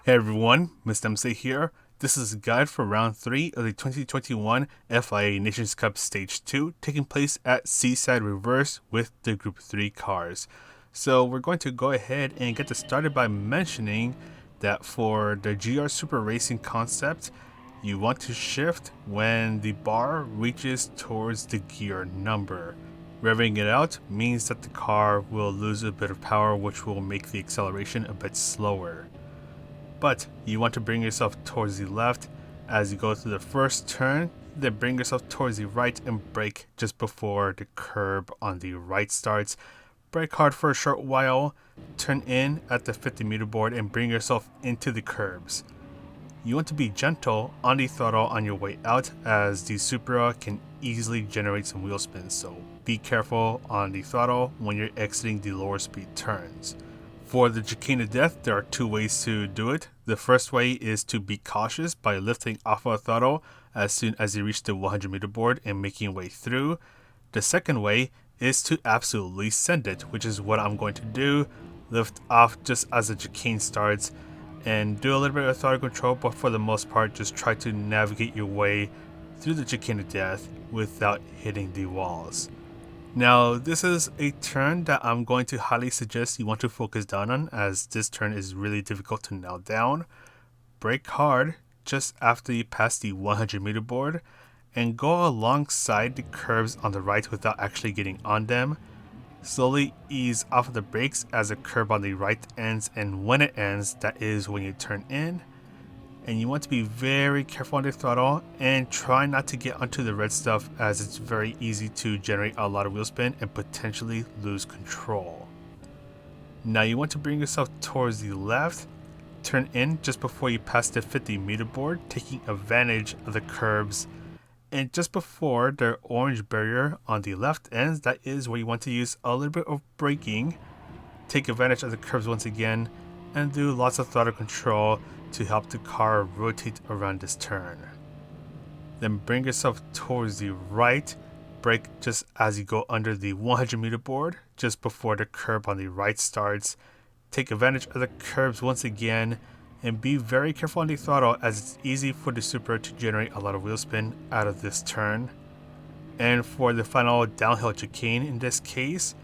Hey everyone, Mr. MC here. This is a guide for round 3 of the 2021 FIA Nations Cup Stage 2 taking place at Seaside Reverse with the Group 3 cars. So we're going to go ahead and get this started by mentioning that for the GR Supra Racing concept, you want to shift when the bar reaches towards the gear number. Revving it out means that the car will lose a bit of power, which will make the acceleration a bit slower. But you want to bring yourself towards the left as you go through the first turn, then bring yourself towards the right and brake just before the curb on the right starts. Brake hard for a short while, turn in at the 50-meter board and bring yourself into the curbs. You want to be gentle on the throttle on your way out as the Supra can easily generate some wheel spins, so be careful on the throttle when you're exiting the lower speed turns. For the chicane of death, there are two ways to do it. The first way is to be cautious by lifting off a throttle as soon as you reach the 100-meter board and making your way through. The second way is to absolutely send it, which is what I'm going to do. Lift off just as the chicane starts and do a little bit of throttle control, but for the most part, just try to navigate your way through the chicane of death without hitting the walls. Now, this is a turn that I'm going to highly suggest you want to focus down on, as this turn is really difficult to nail down. Brake hard just after you pass the 100-meter board and go alongside the curves on the right without actually getting on them. Slowly ease off of the brakes as the curb on the right ends, and when it ends, that is when you turn in. And you want to be very careful on the throttle and try not to get onto the red stuff, as it's very easy to generate a lot of wheel spin and potentially lose control. Now you want to bring yourself towards the left, turn in just before you pass the 50-meter board, taking advantage of the curbs. And just before the orange barrier on the left ends, that is where you want to use a little bit of braking, take advantage of the curves once again, and do lots of throttle control to help the car rotate around this turn. Then bring yourself towards the right, brake just as you go under the 100-meter board, just before the curb on the right starts. Take advantage of the curbs once again, and be very careful on the throttle, as it's easy for the Supra to generate a lot of wheel spin out of this turn. And for the final downhill chicane in this case,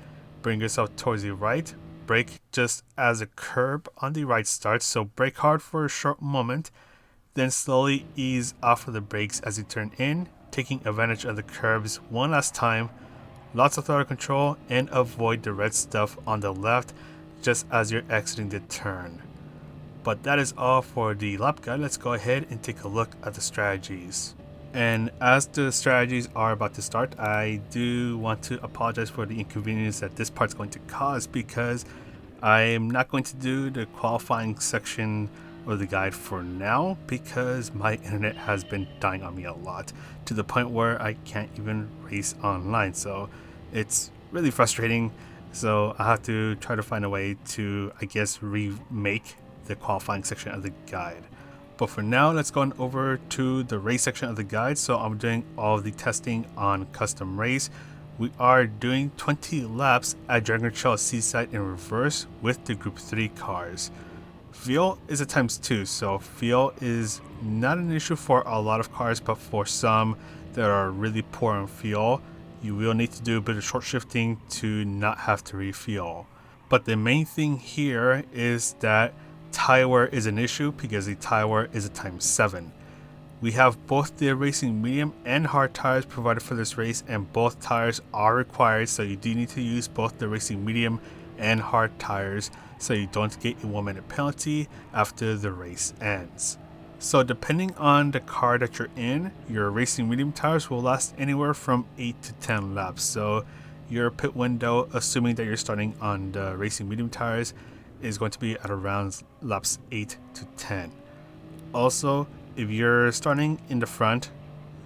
bring yourself towards the right, brake just as the curb on the right starts, so brake hard for a short moment, then slowly ease off of the brakes as you turn in, taking advantage of the curbs one last time. Lots of throttle control and avoid the red stuff on the left just as you're exiting the turn. But that is all for the lap guide. Let's go ahead and take a look at the strategies. And as the strategies are about to start, I do want to apologize for the inconvenience that this part's going to cause, because I am not going to do the qualifying section of the guide for now, because my internet has been dying on me a lot, to the point where I can't even race online. So it's really frustrating. So I have to try to find a way to, I guess, remake the qualifying section of the guide. But for now, let's go on over to the race section of the guide. So I'm doing all of the testing on custom race. We are doing 20 laps at Dragon Trail Seaside in reverse with the Group 3 cars. Fuel is a ×2, so fuel is not an issue for a lot of cars, but for some that are really poor on fuel, you will need to do a bit of short shifting to not have to refuel. But the main thing here is that tire wear is an issue, because the tire wear is a ×7. We have both the racing medium and hard tires provided for this race, and both tires are required, so you do need to use both the racing medium and hard tires so you don't get a 1-minute penalty after the race ends. So depending on the car that you're in, your racing medium tires will last anywhere from 8 to 10 laps. So your pit window, assuming that you're starting on the racing medium tires, is going to be at around laps 8 to 10. Also, if you're starting in the front,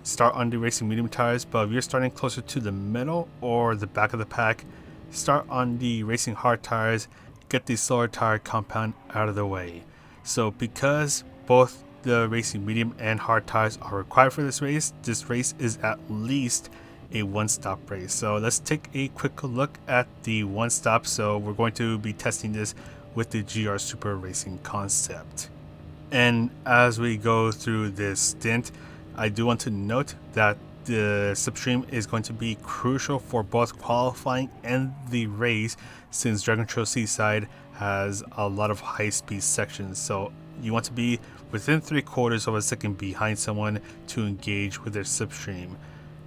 start on the racing medium tires, but if you're starting closer to the middle or the back of the pack, start on the racing hard tires, get the slower tire compound out of the way. So because both the racing medium and hard tires are required for this race is at least a one-stop race. So let's take a quick look at the one-stop. So we're going to be testing this with the GR Supra Racing concept. And as we go through this stint, I do want to note that the slipstream is going to be crucial for both qualifying and the race, since Dragon Trail Seaside has a lot of high-speed sections. So you want to be within 3/4 of a second behind someone to engage with their slipstream.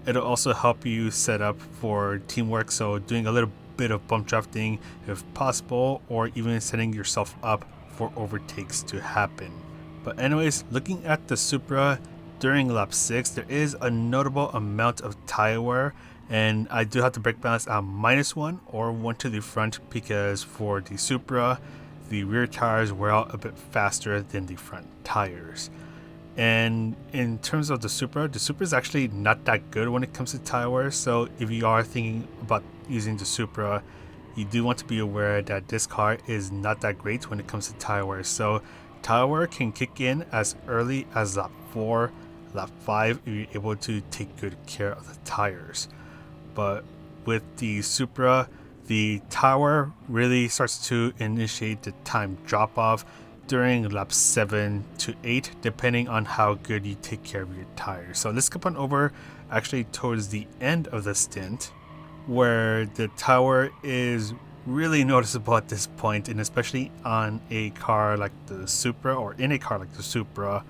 It'll also help you set up for teamwork, so doing a little bit of bump drafting if possible, or even setting yourself up for overtakes to happen. But anyways, looking at the Supra during lap 6, there is a notable amount of tire wear, and I do have to brake balance at -1 or 1 to the front, because for the Supra, the rear tires wear out a bit faster than the front tires. And in terms of the Supra is actually not that good when it comes to tire wear, so if you are thinking about using the Supra, you do want to be aware that this car is not that great when it comes to tire wear. So tire wear can kick in as early as lap 4, lap 5 if you're able to take good care of the tires. But with the Supra, the tire wear really starts to initiate the time drop off during laps 7 to 8, depending on how good you take care of your tires. So let's skip on over actually towards the end of the stint, where the tire wear is really noticeable at this point, and especially on a car like the Supra, or in a car like the Supra,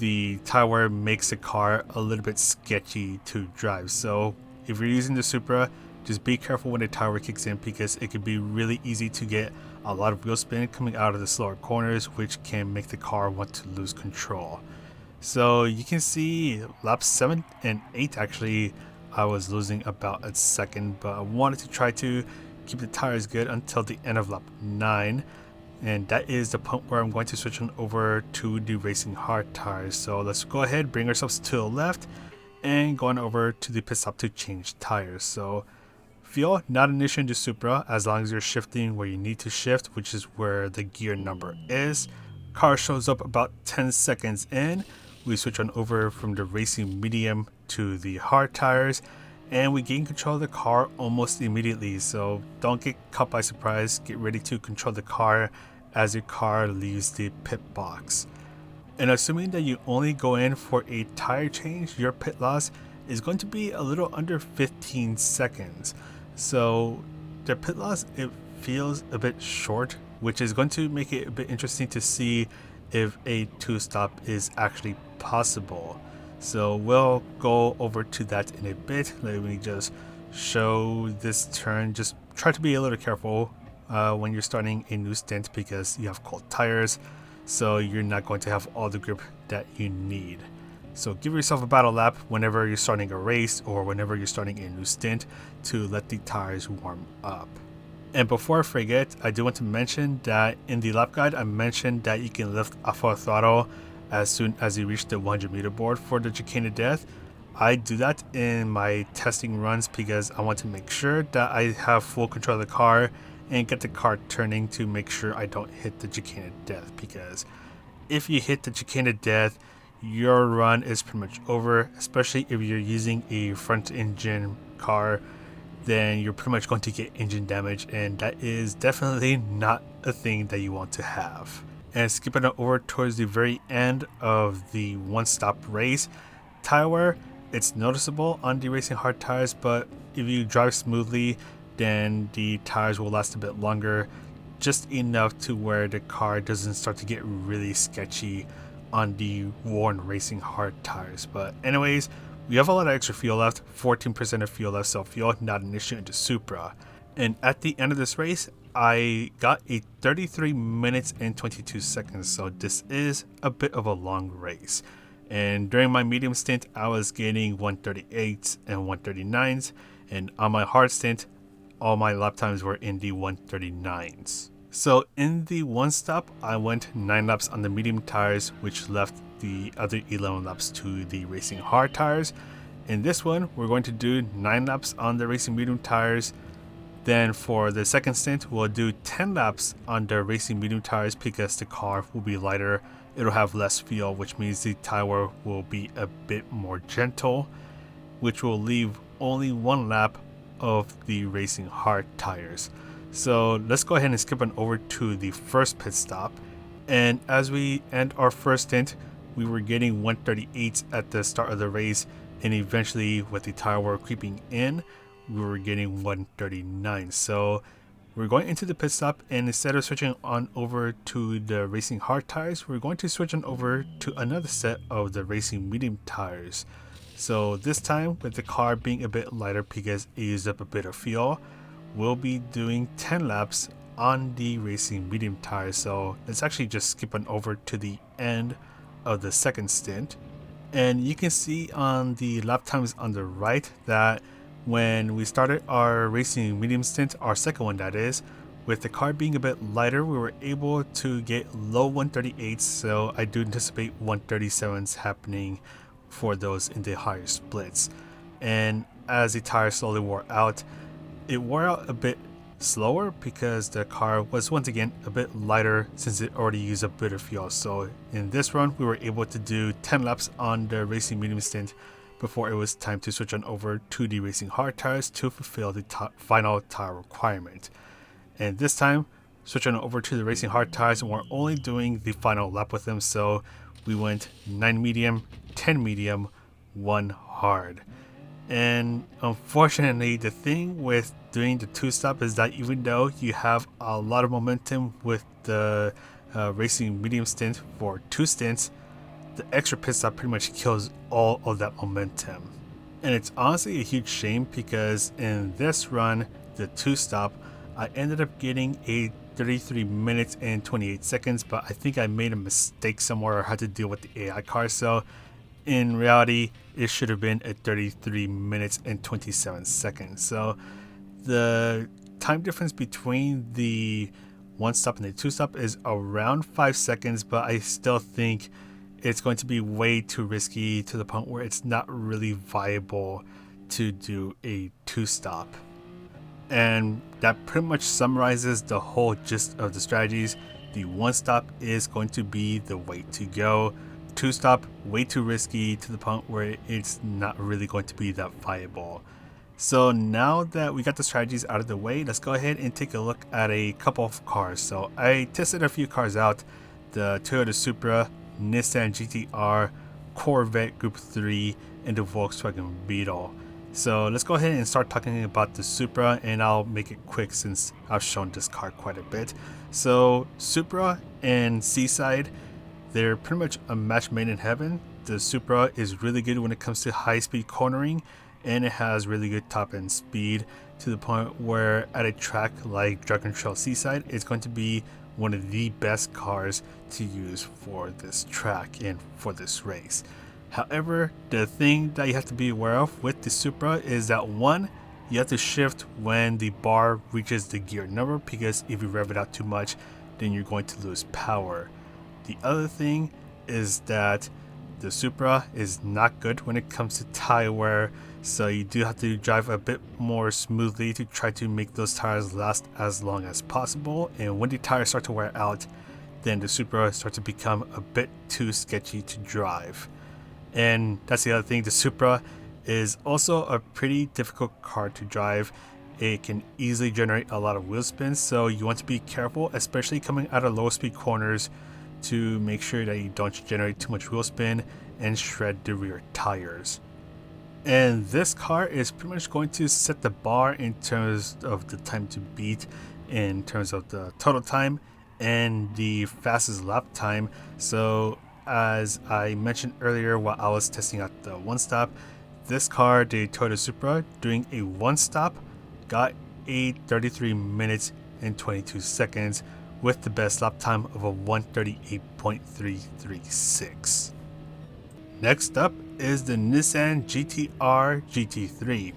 the tire wear makes the car a little bit sketchy to drive. So if you're using the Supra, just be careful when the tire wear kicks in, because it can be really easy to get a lot of wheel spin coming out of the slower corners, which can make the car want to lose control. So you can see laps 7 and 8 actually I was losing about a second, but I wanted to try to keep the tires good until the end of lap 9, and that is the point where I'm going to switch on over to the racing hard tires. So let's go ahead, bring ourselves to the left, and go on over to the pit stop to change tires. So fuel, not an issue in the Supra as long as you're shifting where you need to shift, which is where the gear number is. Car shows up about 10 seconds in. We switch on over from the racing medium to the hard tires, and we gain control of the car almost immediately. So don't get caught by surprise. Get ready to control the car as your car leaves the pit box. And assuming that you only go in for a tire change, your pit loss is going to be a little under 15 seconds. So the pit loss, it feels a bit short, which is going to make it a bit interesting to see if a 2-stop is actually possible. So we'll go over to that in a bit. Let me just show this turn. Just try to be a little careful when you're starting a new stint, because you have cold tires, so you're not going to have all the grip that you need. So give yourself a battle lap whenever you're starting a race or whenever you're starting a new stint to let the tires warm up. And before I forget, I do want to mention that in the lap guide, I mentioned that you can lift full throttle as soon as you reach the 100 meter board for the chicane of death. I do that in my testing runs because I want to make sure that I have full control of the car and get the car turning to make sure I don't hit the chicane of death, because if you hit the chicane of death, your run is pretty much over, especially if you're using a front engine car. Then you're pretty much going to get engine damage, and that is definitely not a thing that you want to have. And skipping over towards the very end of the one-stop race, tire wear, it's noticeable on the racing hard tires, but if you drive smoothly, then the tires will last a bit longer, just enough to where the car doesn't start to get really sketchy on the worn racing hard tires. But anyways, we have a lot of extra fuel left, 14% of fuel left, so fuel not an issue in the Supra. And at the end of this race, I got a 33 minutes and 22 seconds, so this is a bit of a long race. And during my medium stint, I was getting 138s and 139s, and on my hard stint, all my lap times were in the 139s. So in the one stop, I went 9 laps on the medium tires, which left the other 11 laps to the racing hard tires. In this one, we're going to do 9 laps on the racing medium tires. Then for the second stint, we'll do 10 laps on the racing medium tires because the car will be lighter. It'll have less fuel, which means the tire wear will be a bit more gentle, which will leave only 1 lap of the racing hard tires. So let's go ahead and skip on over to the first pit stop. And as we end our first stint, we were getting 138s at the start of the race, and eventually with the tire wear creeping in, we were getting 139. So we're going into the pit stop, and instead of switching on over to the racing hard tires, we're going to switch on over to another set of the racing medium tires. So this time, with the car being a bit lighter because it used up a bit of fuel, we'll be doing 10 laps on the racing medium tires. So let's actually just skip on over to the end of the second stint. And you can see on the lap times on the right that when we started our racing medium stint, our second one that is, with the car being a bit lighter, we were able to get low 138s, so I do anticipate 137s happening for those in the higher splits. And as the tire slowly wore out, it wore out a bit slower because the car was once again a bit lighter since it already used a bit of fuel. So in this run, we were able to do 10 laps on the racing medium stint before it was time to switch on over to the racing hard tires to fulfill the final tire requirement. And this time, switching over to the racing hard tires, and we're only doing the final lap with them. So we went 9 medium, 10 medium, 1 hard. And unfortunately, the thing with doing the 2-stop is that even though you have a lot of momentum with the racing medium stint for 2 stints, the extra pit stop pretty much kills all of that momentum. And it's honestly a huge shame because in this run, the 2-stop, I ended up getting a 33 minutes and 28 seconds, but I think I made a mistake somewhere or had to deal with the AI car. So in reality, it should have been at 33 minutes and 27 seconds. So the time difference between the 1-stop and the 2-stop is around 5 seconds, but I still think it's going to be way too risky to the point where it's not really viable to do a 2-stop. And that pretty much summarizes the whole gist of the strategies. The 1-stop is going to be the way to go. 2-stop, way too risky to the point where it's not really going to be that viable. So now that we got the strategies out of the way, let's go ahead and take a look at a couple of cars. So I tested a few cars out: the Toyota Supra, Nissan GT-R, Corvette Group 3, and the Volkswagen Beetle. So let's go ahead and start talking about the Supra, and I'll make it quick since I've shown this car quite a bit. So Supra and Seaside, they're pretty much a match made in heaven. The Supra is really good when it comes to high-speed cornering, and it has really good top-end speed to the point where at a track like Dragon Trail Seaside, it's going to be one of the best cars to use for this track and for this race. However, the thing that you have to be aware of with the Supra is that, one, you have to shift when the bar reaches the gear number, because if you rev it out too much, then you're going to lose power. The other thing is that the Supra is not good when it comes to tire wear, so you do have to drive a bit more smoothly to try to make those tires last as long as possible. And when the tires start to wear out, then the Supra starts to become a bit too sketchy to drive. And that's the other thing, the Supra is also a pretty difficult car to drive. It can easily generate a lot of wheel spins, so you want to be careful, especially coming out of low speed corners, to make sure that you don't generate too much wheel spin and shred the rear tires. And this car is pretty much going to set the bar in terms of the time to beat, in terms of the total time and the fastest lap time. So as I mentioned earlier while I was testing out the 1-stop, this car, the Toyota Supra, doing a 1-stop, got a 33 minutes and 22 seconds with the best lap time of a 138.336. Next up is the Nissan GT-R GT3.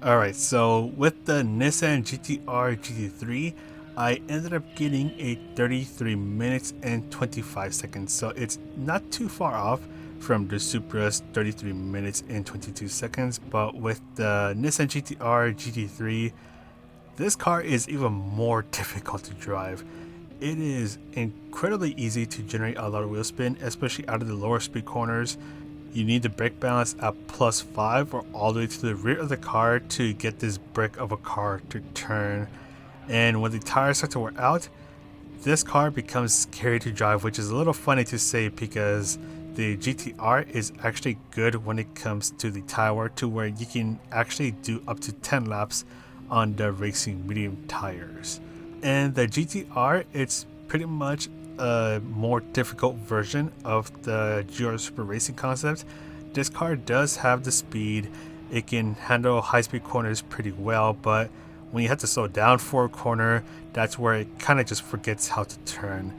Alright, so with the Nissan GT-R GT3, I ended up getting a 33 minutes and 25 seconds, so it's not too far off from the Supra's 33 minutes and 22 seconds, but with the Nissan GT-R GT3, this car is even more difficult to drive. It is incredibly easy to generate a lot of wheel spin, especially out of the lower speed corners. You need the brake balance at +5 or all the way to the rear of the car to get this brick of a car to turn. And when the tires start to wear out, this car becomes scary to drive, which is a little funny to say because the GTR is actually good when it comes to the tire to where you can actually do up to 10 laps on the racing medium tires. And the GTR, it's pretty much a more difficult version of the GR Super Racing concept. This car does have the speed, it can handle high-speed corners pretty well, but when you have to slow down for a corner, that's where it kind of just forgets how to turn.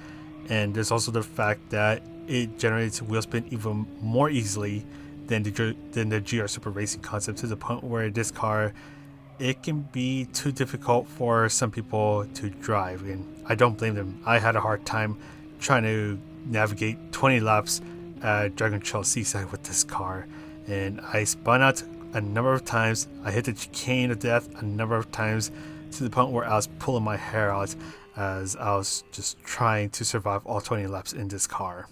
And there's also the fact that it generates wheel spin even more easily than the GR Super Racing concept, to the point where this car, it can be too difficult for some people to drive, and I don't blame them. I had a hard time trying to navigate 20 laps at Dragon Trail Seaside with this car, and I spun out a number of times. I hit the chicane of death a number of times, to the point where I was pulling my hair out as I was just trying to survive all 20 laps in this car.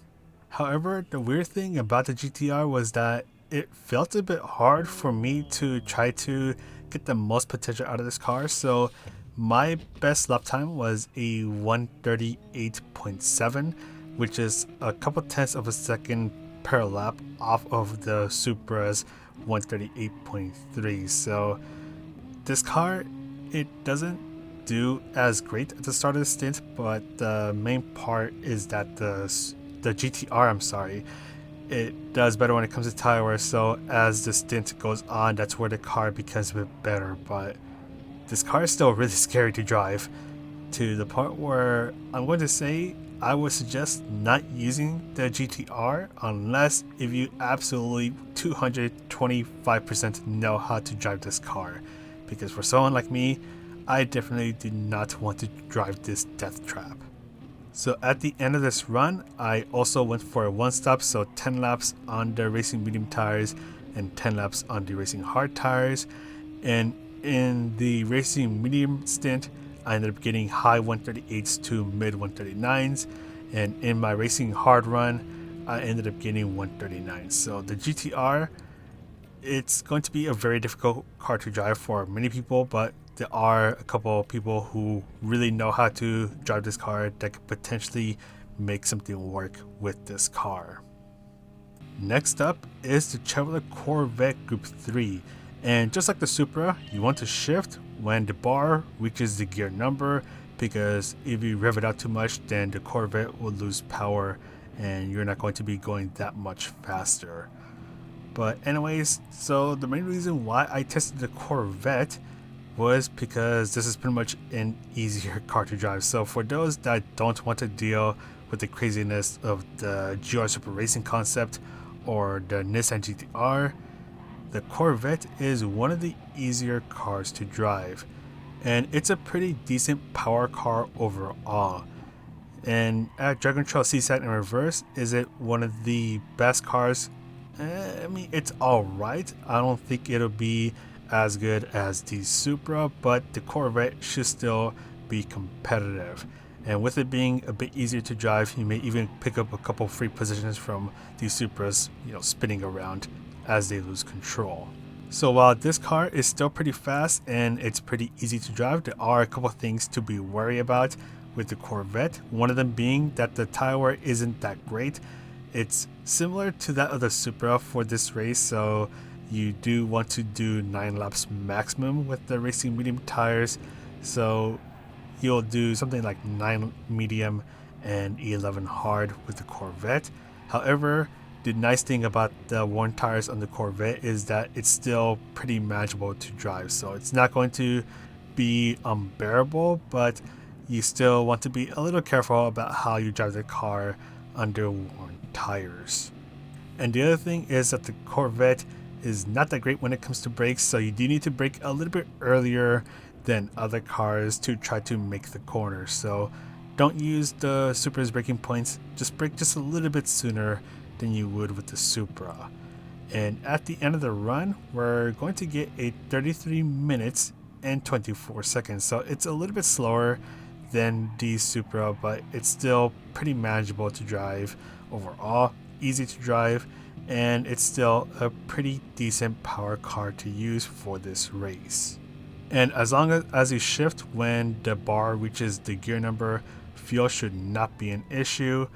However, the weird thing about the GTR was that it felt a bit hard for me to try to get the most potential out of this car. So my best lap time was a 138.7, which is a couple tenths of a second per lap off of the Supra's 138.3. So this car, it doesn't do as great at the start of the stint, but the main part is that the GTR, it does better when it comes to tire wear. So as the stint goes on, that's where the car becomes a bit better. But this car is still really scary to drive, to the point where I'm going to say I would suggest not using the GTR unless if you absolutely 225% know how to drive this car, because for someone like me, I definitely do not want to drive this death trap. So at the end of this run, I also went for a one stop, so 10 laps on the racing medium tires and 10 laps on the racing hard tires. And in the racing medium stint, I ended up getting high 138s to mid 139s. And in my racing hard run, I ended up getting 139. So the GTR, it's going to be a very difficult car to drive for many people, but there are a couple of people who really know how to drive this car that could potentially make something work with this car. Next up is the Chevrolet Corvette Group 3. And just like the Supra, you want to shift when the bar reaches the gear number, because if you rev it out too much, then the Corvette will lose power and you're not going to be going that much faster. But anyways, so the main reason why I tested the Corvette was because this is pretty much an easier car to drive. So for those that don't want to deal with the craziness of the GR Super Racing concept or the Nissan GTR, the Corvette is one of the easier cars to drive, and it's a pretty decent power car overall. And at Dragon Trail Seaside in reverse, is it one of the best cars? I mean, it's alright. I don't think it'll be as good as the Supra, but the Corvette should still be competitive. And with it being a bit easier to drive, you may even pick up a couple free positions from these Supras, spinning around as they lose control. So while this car is still pretty fast and it's pretty easy to drive, there are a couple things to be worried about with the Corvette. One of them being that the tire wear isn't that great. It's similar to that of the Supra for this race, so you do want to do 9 laps maximum with the racing medium tires. So you'll do something like 9 medium and 11 hard with the Corvette. However, the nice thing about the worn tires on the Corvette is that it's still pretty manageable to drive. So it's not going to be unbearable, but you still want to be a little careful about how you drive the car under worn tires. And the other thing is that the Corvette is not that great when it comes to brakes, so you do need to brake a little bit earlier than other cars to try to make the corner. So don't use the Supra's braking points, just brake just a little bit sooner than you would with the Supra. And at the end of the run, we're going to get a 33 minutes and 24 seconds. So it's a little bit slower than the Supra, but it's still pretty manageable to drive overall, easy to drive, and it's still a pretty decent power car to use for this race. And as long as you shift when the bar reaches the gear number, fuel should not be an issue.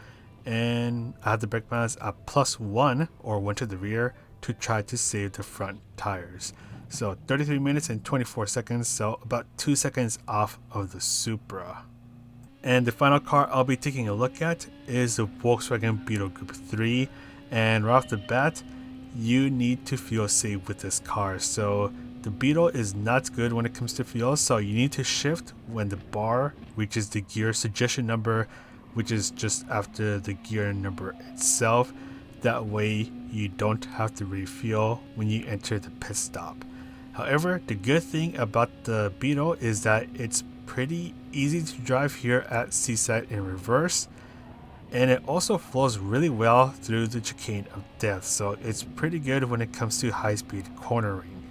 And I have the brake balance at +1 or 1 to the rear to try to save the front tires. So 33 minutes and 24 seconds, so about 2 seconds off of the Supra. And the final car I'll be taking a look at is the Volkswagen Beetle Group 3. And right off the bat, you need to fuel save with this car. So the Beetle is not good when it comes to fuel, so you need to shift when the bar reaches the gear suggestion number, which is just after the gear number itself. That way you don't have to refuel when you enter the pit stop. However, the good thing about the Beetle is that it's pretty easy to drive here at Seaside in reverse, and it also flows really well through the chicane of death, so it's pretty good when it comes to high-speed cornering.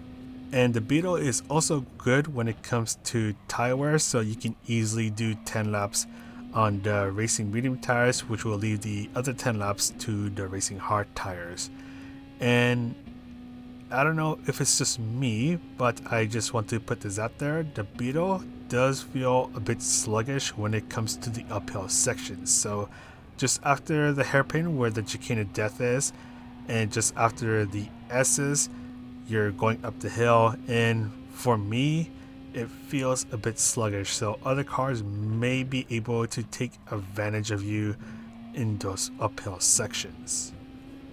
And the Beetle is also good when it comes to tire wear, so you can easily do 10 laps on the racing medium tires, which will leave the other 10 laps to the racing hard tires. And I don't know if it's just me, but I just want to put this out there. The Beetle does feel a bit sluggish when it comes to the uphill sections. So just after the hairpin where the chicane of death is, and just after the S's, you're going up the hill. And for me, it feels a bit sluggish. So other cars may be able to take advantage of you in those uphill sections.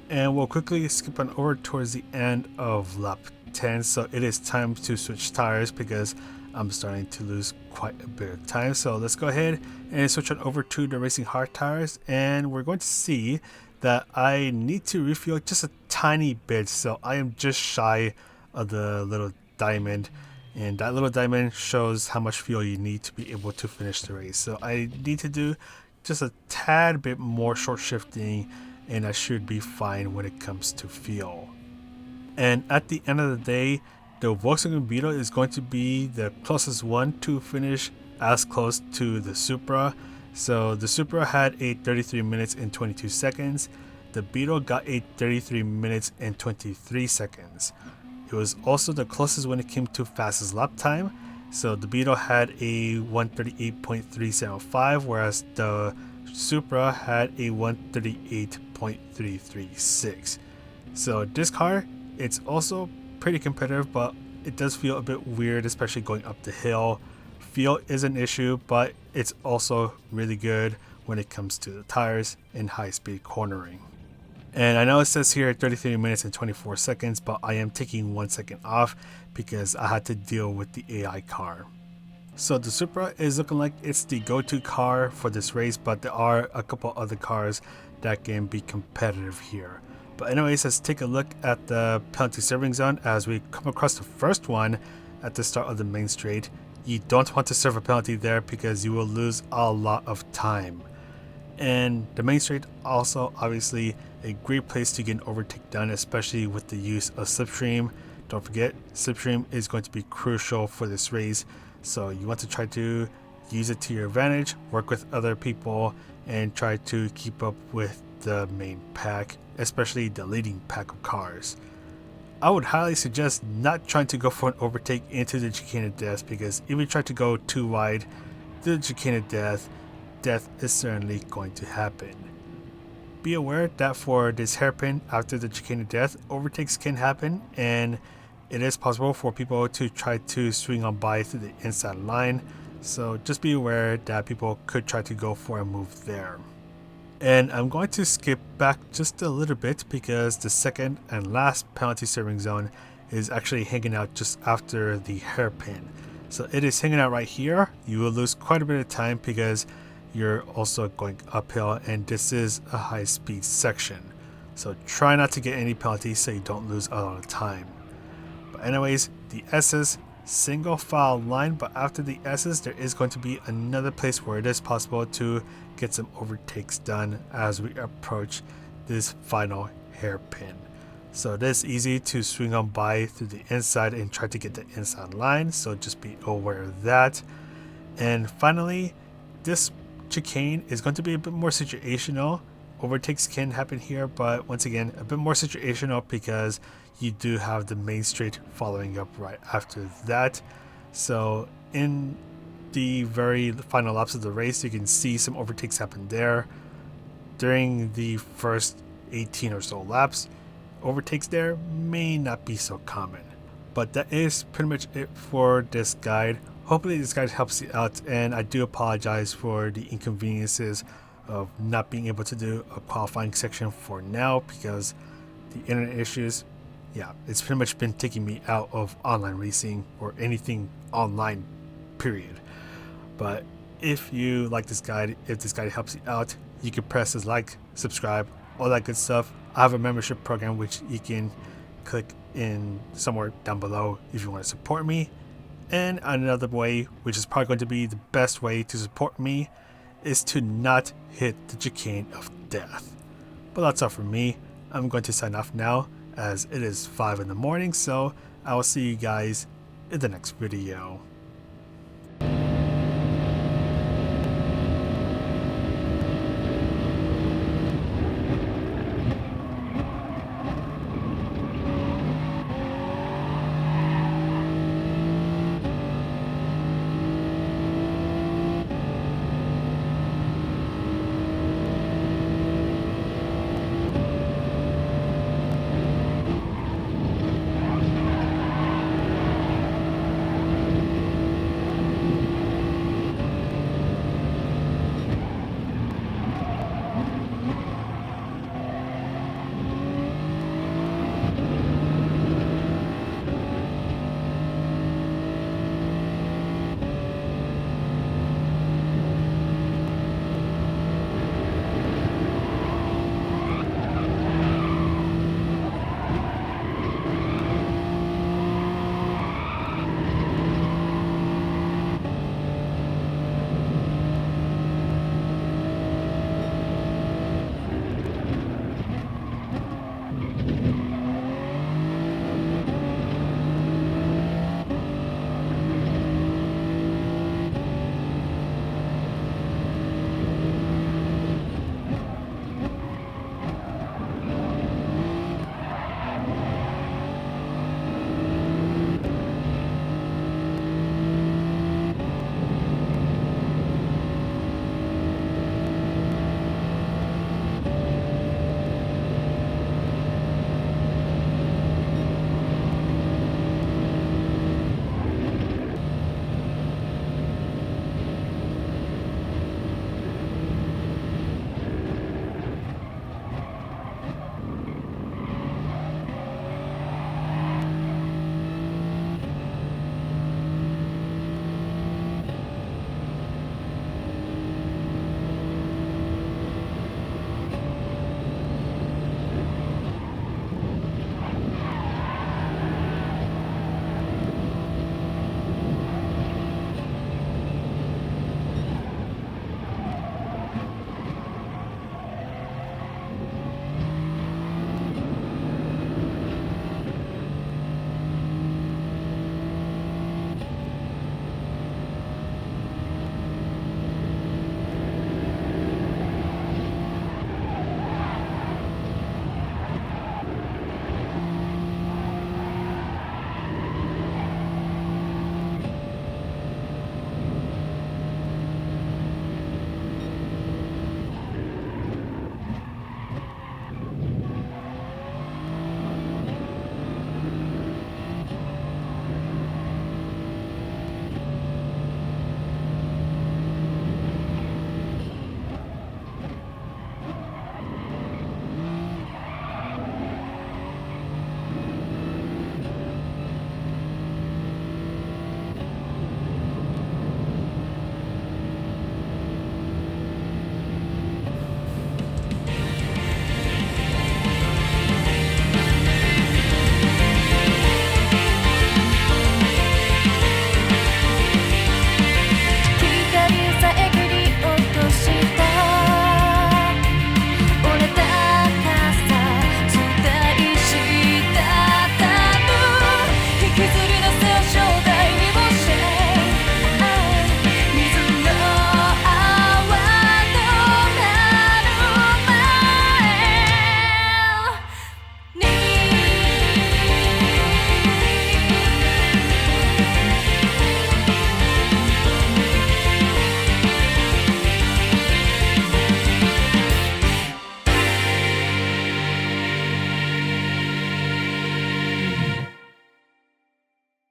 And we'll quickly skip on over towards the end of lap 10. So it is time to switch tires because I'm starting to lose quite a bit of time. So let's go ahead and switch on over to the racing hard tires, and we're going to see that I need to refuel just a tiny bit. So I am just shy of the little diamond, and that little diamond shows how much fuel you need to be able to finish the race. So I need to do just a tad bit more short shifting, and I should be fine when it comes to fuel. And at the end of the day, the Volkswagen Beetle is going to be the closest one to finish as close to the Supra. So the Supra had a 33 minutes and 22 seconds. The Beetle got a 33 minutes and 23 seconds. It was also the closest when it came to fastest lap time. So the Beetle had a 138.375, whereas the Supra had a 138.336. So this car, it's also pretty competitive, but it does feel a bit weird, especially going up the hill. Fuel is an issue, but it's also really good when it comes to the tires and high-speed cornering. And I know it says here 33 minutes and 24 seconds, but I am taking 1 second off because I had to deal with the AI car. So the Supra is looking like it's the go-to car for this race, but there are a couple other cars that can be competitive here. But anyways, let's take a look at the penalty serving zone as we come across the first one at the start of the main straight. You don't want to serve a penalty there because you will lose a lot of time. And the main straight also obviously a great place to get an overtake done, especially with the use of slipstream. Don't forget, slipstream is going to be crucial for this race, so you want to try to use it to your advantage, work with other people, and try to keep up with the main pack, especially the leading pack of cars. I would highly suggest not trying to go for an overtake into the chicane of death, because if you try to go too wide through the chicane of death, death is certainly going to happen. Be aware that for this hairpin after the chicane of death, overtakes can happen, and it is possible for people to try to swing on by through the inside line, so just be aware that people could try to go for a move there. And I'm going to skip back just a little bit because the second and last penalty serving zone is actually hanging out just after the hairpin. So it is hanging out right here. You will lose quite a bit of time because you're also going uphill, and this is a high speed section. So try not to get any penalties so you don't lose a lot of time. But anyways, the S's, single file line, but after the S's there is going to be another place where it is possible to get some overtakes done as we approach this final hairpin. So it is easy to swing on by through the inside and try to get the inside line, so just be aware of that. And finally, this chicane is going to be a bit more situational. Overtakes can happen here, but once again, a bit more situational because you do have the main straight following up right after that. So in the very final laps of the race, you can see some overtakes happen there. During the first 18 or so laps, overtakes there may not be so common. But that is pretty much it for this guide. Hopefully this guide helps you out, and I do apologize for the inconveniences of not being able to do a qualifying section for now because the internet issues. Yeah, it's pretty much been taking me out of online racing or anything online, period. But if you like this guide, if this guide helps you out, you can press this like, subscribe, all that good stuff. I have a membership program which you can click in somewhere down below if you want to support me. And another way, which is probably going to be the best way to support me, is to not hit the chicane of death. But that's all from me. I'm going to sign off now as it is 5 in the morning, so I will see you guys in the next video.